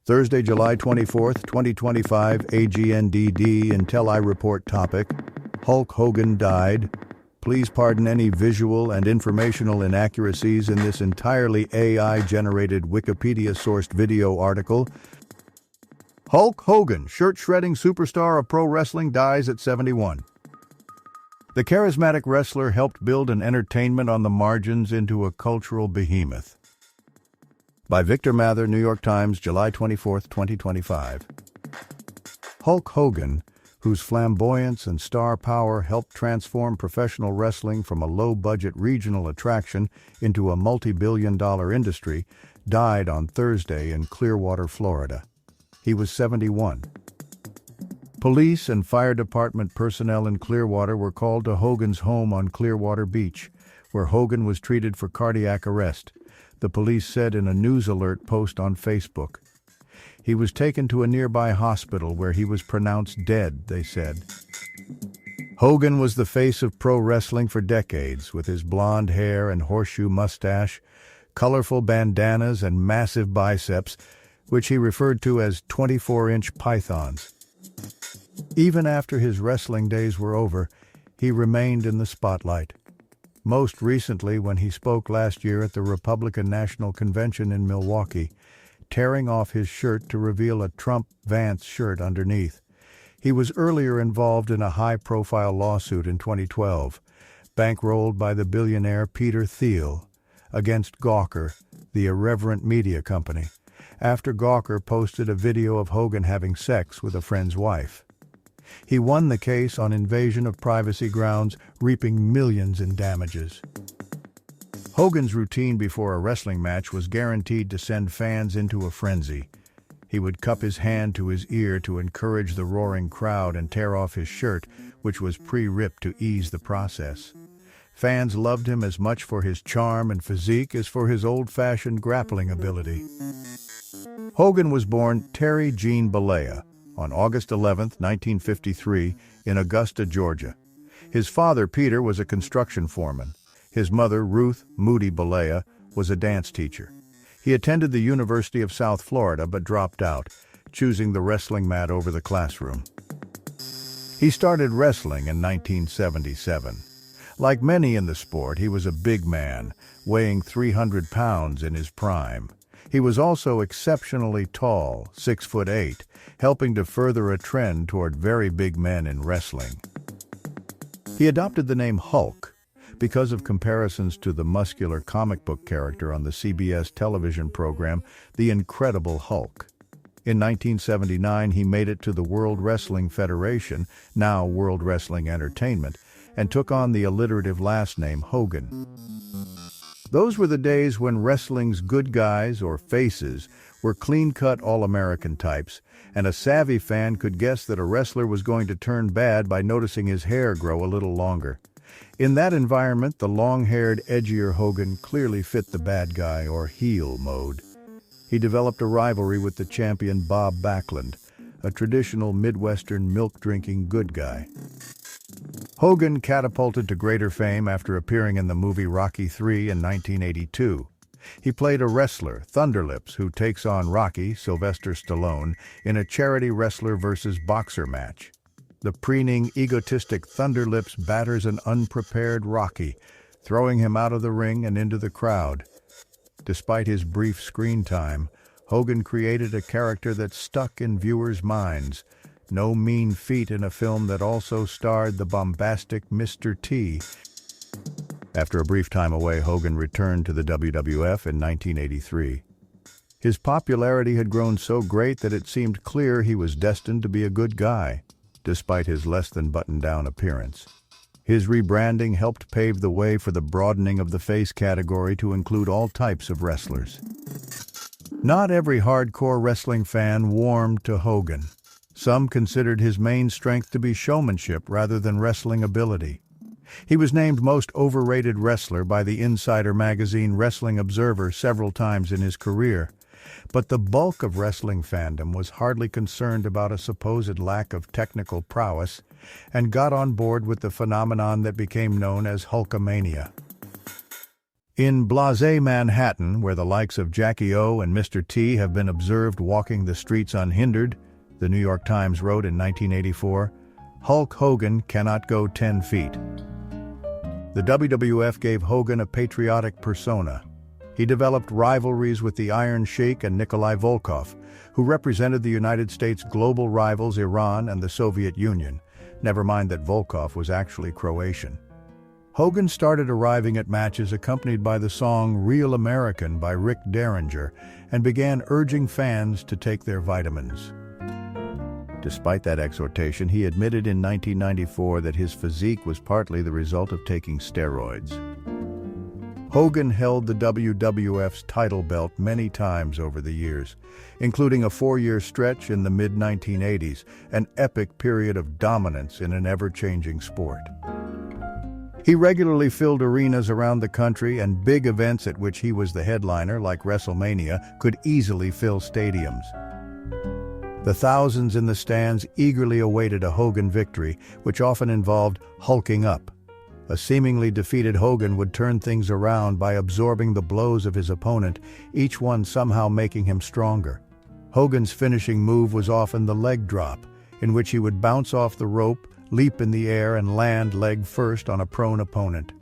Thursday, July 24th, 2025, AGNDD intelliReport topic. Hulk Hogan died. Please pardon any visual and informational inaccuracies in this entirely AI-generated Wikipedia-sourced video article. Hulk Hogan, shirt-shredding superstar of pro wrestling, dies at 71. The charismatic wrestler helped build an entertainment on the margins into a cultural behemoth. By Victor Mather, New York Times, July 24, 2025. Hulk Hogan, whose flamboyance and star power helped transform professional wrestling from a low-budget regional attraction into a multi-billion-dollar industry, died on Thursday in Clearwater, Florida. He was 71. Police and fire department personnel in Clearwater were called to Hogan's home on Clearwater Beach, where Hogan was treated for cardiac arrest, the police said in a news alert post on Facebook. He was taken to a nearby hospital where he was pronounced dead, they said. Hogan was the face of pro wrestling for decades, with his blonde hair and horseshoe mustache, colorful bandanas and massive biceps, which he referred to as 24-inch pythons. Even after his wrestling days were over, he remained in the spotlight. Most recently when he spoke last year at the Republican National Convention in Milwaukee, tearing off his shirt to reveal a Trump-Vance shirt underneath. He was earlier involved in a high-profile lawsuit in 2012, bankrolled by the billionaire Peter Thiel, against Gawker, the irreverent media company, after Gawker posted a video of Hogan having sex with a friend's wife. He won the case on invasion of privacy grounds, reaping millions in damages. Hogan's routine before a wrestling match was guaranteed to send fans into a frenzy. He would cup his hand to his ear to encourage the roaring crowd and tear off his shirt, which was pre-ripped to ease the process. Fans loved him as much for his charm and physique as for his old-fashioned grappling ability. Hogan was born Terry Jean Bollea on August 11, 1953, in Augusta, Georgia. His father, Peter, was a construction foreman. His mother, Ruth Moody Bollea, was a dance teacher. He attended the University of South Florida but dropped out, choosing the wrestling mat over the classroom. He started wrestling in 1977. Like many in the sport, he was a big man, weighing 300 pounds in his prime. He was also exceptionally tall, 6'8", helping to further a trend toward very big men in wrestling. He adopted the name Hulk because of comparisons to the muscular comic book character on the CBS television program, The Incredible Hulk. In 1979, he made it to the World Wrestling Federation, now World Wrestling Entertainment, and took on the alliterative last name Hogan. Those were the days when wrestling's good guys, or faces, were clean-cut All-American types, and a savvy fan could guess that a wrestler was going to turn bad by noticing his hair grow a little longer. In that environment, the long-haired, edgier Hogan clearly fit the bad guy, or heel, mode. He developed a rivalry with the champion Bob Backlund, a traditional Midwestern milk-drinking good guy. Hogan catapulted to greater fame after appearing in the movie Rocky III in 1982. He played a wrestler, Thunderlips, who takes on Rocky, Sylvester Stallone, in a charity wrestler versus boxer match. The preening, egotistic Thunderlips batters an unprepared Rocky, throwing him out of the ring and into the crowd. Despite his brief screen time, Hogan created a character that stuck in viewers' minds. No mean feat in a film that also starred the bombastic Mr. T. After a brief time away, Hogan returned to the WWF in 1983. His popularity had grown so great that it seemed clear he was destined to be a good guy, despite his less-than-buttoned-down appearance. His rebranding helped pave the way for the broadening of the face category to include all types of wrestlers. Not every hardcore wrestling fan warmed to Hogan. Some considered his main strength to be showmanship rather than wrestling ability. He was named most overrated wrestler by the Insider magazine Wrestling Observer several times in his career, but the bulk of wrestling fandom was hardly concerned about a supposed lack of technical prowess and got on board with the phenomenon that became known as Hulkamania. In blasé Manhattan, where the likes of Jackie O and Mr. T have been observed walking the streets unhindered, the New York Times wrote in 1984, Hulk Hogan cannot go 10 feet. The WWF gave Hogan a patriotic persona. He developed rivalries with the Iron Sheik and Nikolai Volkov, who represented the United States' global rivals Iran and the Soviet Union, never mind that Volkov was actually Croatian. Hogan started arriving at matches accompanied by the song Real American by Rick Derringer and began urging fans to take their vitamins. Despite that exhortation, he admitted in 1994 that his physique was partly the result of taking steroids. Hogan held the WWF's title belt many times over the years, including a 4-year stretch in the mid-1980s, an epic period of dominance in an ever-changing sport. He regularly filled arenas around the country, and big events at which he was the headliner, like WrestleMania, could easily fill stadiums. The thousands in the stands eagerly awaited a Hogan victory, which often involved hulking up. A seemingly defeated Hogan would turn things around by absorbing the blows of his opponent, each one somehow making him stronger. Hogan's finishing move was often the leg drop, in which he would bounce off the rope, leap in the air, and land leg first on a prone opponent.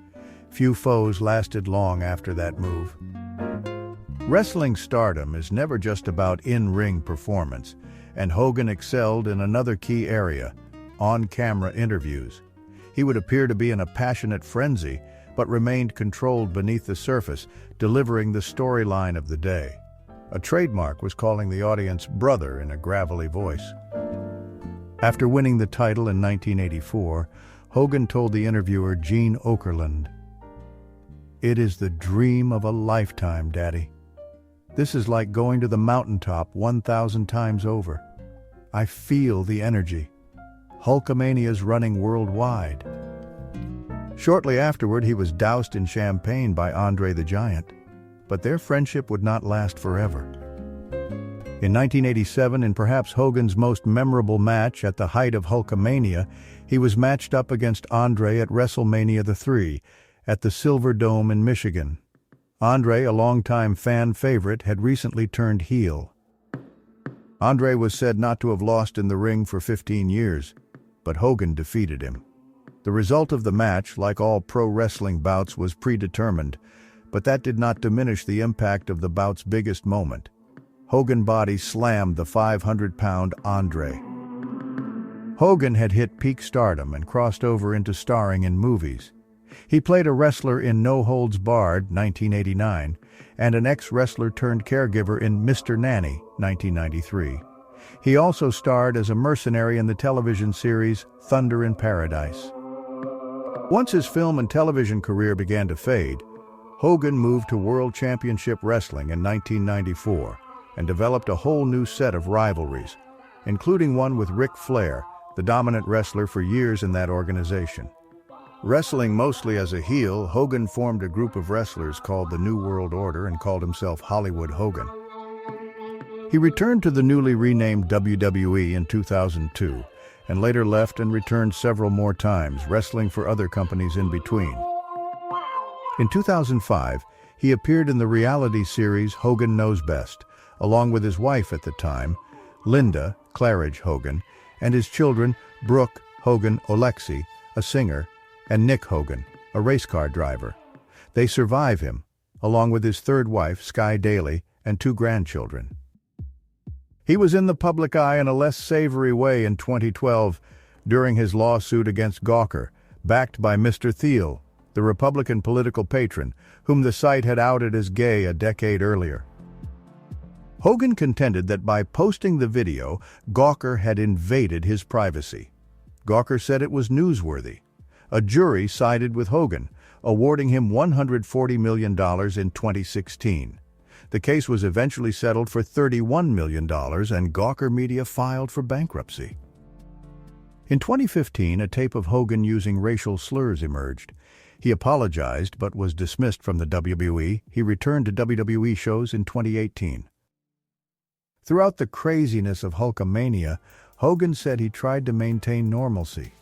Few foes lasted long after that move. Wrestling stardom is never just about in-ring performance, and Hogan excelled in another key area, on-camera interviews. He would appear to be in a passionate frenzy, but remained controlled beneath the surface, delivering the storyline of the day. A trademark was calling the audience brother in a gravelly voice. After winning the title in 1984, Hogan told the interviewer Gene Okerlund, "It is the dream of a lifetime, Daddy. This is like going to the mountaintop 1,000 times over. I feel the energy. Hulkamania's running worldwide." Shortly afterward, he was doused in champagne by Andre the Giant, but their friendship would not last forever. In 1987, in perhaps Hogan's most memorable match at the height of Hulkamania, he was matched up against Andre at WrestleMania III at the Silver Dome in Michigan. Andre, a longtime fan favorite, had recently turned heel. Andre was said not to have lost in the ring for 15 years, but Hogan defeated him. The result of the match, like all pro wrestling bouts, was predetermined, but that did not diminish the impact of the bout's biggest moment. Hogan body slammed the 500-pound Andre. Hogan had hit peak stardom and crossed over into starring in movies. He played a wrestler in No Holds Barred, 1989, and an ex-wrestler turned caregiver in Mr. Nanny, 1993. He also starred as a mercenary in the television series Thunder in Paradise. Once his film and television career began to fade, Hogan moved to World Championship Wrestling in 1994 and developed a whole new set of rivalries, including one with Ric Flair, the dominant wrestler for years in that organization. Wrestling mostly as a heel, Hogan formed a group of wrestlers called the New World Order and called himself Hollywood Hogan. He returned to the newly renamed WWE in 2002, and later left and returned several more times, wrestling for other companies in between. In 2005, he appeared in the reality series Hogan Knows Best, along with his wife at the time, Linda Claridge Hogan, and his children Brooke Hogan Olexi, a singer, and Nick Hogan, a race car driver. They survive him, along with his third wife, Sky Daly, and 2 grandchildren. He was in the public eye in a less savory way in 2012 during his lawsuit against Gawker, backed by Mr. Thiel, the Republican political patron, whom the site had outed as gay a decade earlier. Hogan contended that by posting the video, Gawker had invaded his privacy. Gawker said it was newsworthy. A jury sided with Hogan, awarding him $140 million in 2016. The case was eventually settled for $31 million, and Gawker Media filed for bankruptcy. In 2015, a tape of Hogan using racial slurs emerged. He apologized but was dismissed from the WWE. He returned to WWE shows in 2018. Throughout the craziness of Hulkamania, Hogan said he tried to maintain normalcy.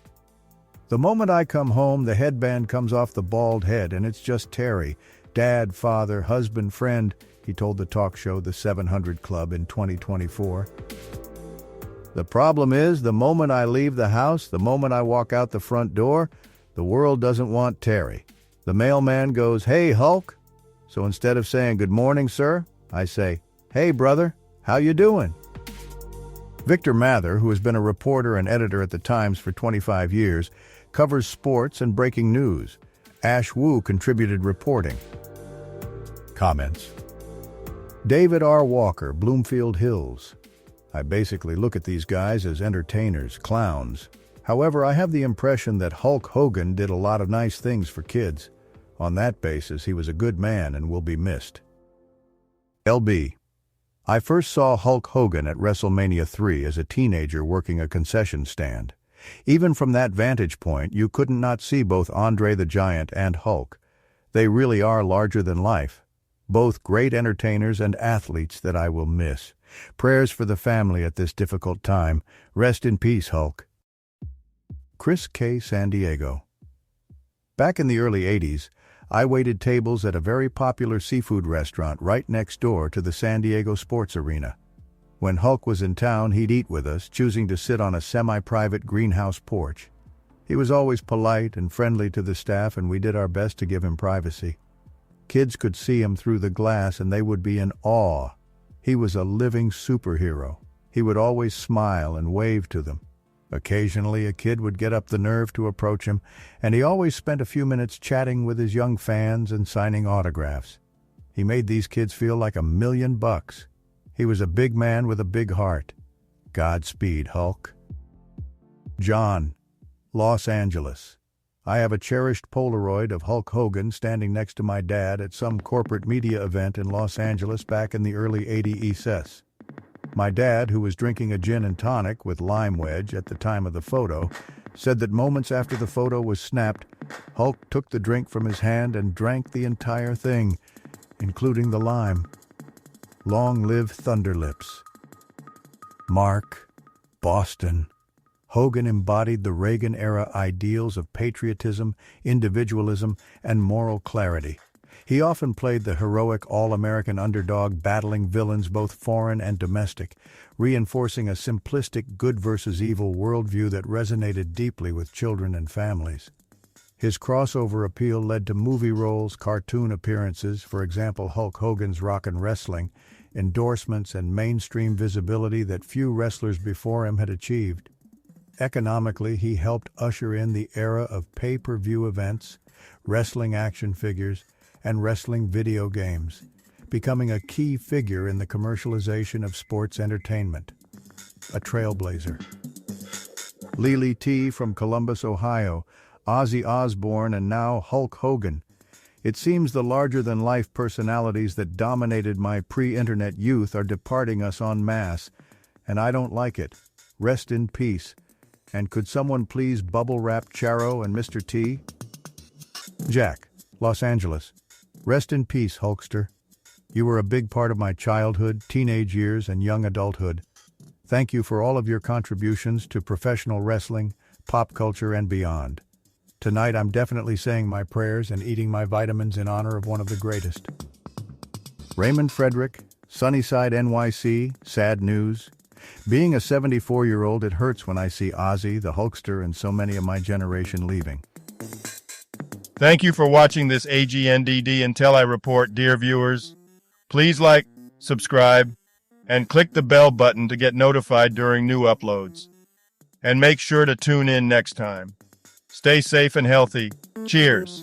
"The moment I come home, the headband comes off the bald head and it's just Terry," Dad, father, husband, friend, he told the talk show The 700 Club in 2024. The problem is, the moment I leave the house, the moment I walk out the front door, the world doesn't want Terry. The mailman goes, "Hey, Hulk." So instead of saying, "Good morning, sir," I say, "Hey, brother, how you doing?" Victor Mather, who has been a reporter and editor at the Times for 25 years, covers sports and breaking news. Ash Wu contributed reporting. Comments. David R. Walker, Bloomfield Hills. I basically look at these guys as entertainers, clowns. However, I have the impression that Hulk Hogan did a lot of nice things for kids. On that basis, he was a good man and will be missed. LB. I first saw Hulk Hogan at WrestleMania 3 as a teenager working a concession stand. Even from that vantage point, you couldn't not see both Andre the Giant and Hulk. They really are larger than life. Both great entertainers and athletes that I will miss. Prayers for the family at this difficult time. Rest in peace, Hulk. Chris K. San Diego. Back in the early 80s, I waited tables at a very popular seafood restaurant right next door to the San Diego Sports Arena. When Hulk was in town, he'd eat with us, choosing to sit on a semi-private greenhouse porch. He was always polite and friendly to the staff, and we did our best to give him privacy. Kids could see him through the glass and they would be in awe. He was a living superhero. He would always smile and wave to them. Occasionally, a kid would get up the nerve to approach him, and he always spent a few minutes chatting with his young fans and signing autographs. He made these kids feel like $1,000,000. He was a big man with a big heart. Godspeed, Hulk. John, Los Angeles. I have a cherished Polaroid of Hulk Hogan standing next to my dad at some corporate media event in Los Angeles back in the early '80s. My dad, who was drinking a gin and tonic with lime wedge at the time of the photo, said that moments after the photo was snapped, Hulk took the drink from his hand and drank the entire thing, including the lime. Long live Thunderlips. Mark, Boston. Hogan embodied the Reagan-era ideals of patriotism, individualism, and moral clarity. He often played the heroic all-American underdog battling villains both foreign and domestic, reinforcing a simplistic good versus evil worldview that resonated deeply with children and families. His crossover appeal led to movie roles, cartoon appearances, for example Hulk Hogan's Rockin' Wrestling, endorsements and mainstream visibility that few wrestlers before him had achieved. Economically, he helped usher in the era of pay-per-view events, wrestling action figures, and wrestling video games, becoming a key figure in the commercialization of sports entertainment. A trailblazer. Lily T. from Columbus, Ohio, Ozzy Osbourne, and now Hulk Hogan. It seems the larger-than-life personalities that dominated my pre-internet youth are departing us en masse, and I don't like it. Rest in peace. And could someone please bubble-wrap Charo and Mr. T? Jack, Los Angeles. Rest in peace, Hulkster. You were a big part of my childhood, teenage years, and young adulthood. Thank you for all of your contributions to professional wrestling, pop culture, and beyond. Tonight I'm definitely saying my prayers and eating my vitamins in honor of one of the greatest. Raymond Frederick, Sunnyside, NYC, sad news. Being a 74-year-old, it hurts when I see Ozzy, the Hulkster, and so many of my generation leaving. Thank you for watching this AGNDD intelliReport, dear viewers. Please like, subscribe, and click the bell button to get notified during new uploads. And make sure to tune in next time. Stay safe and healthy. Cheers.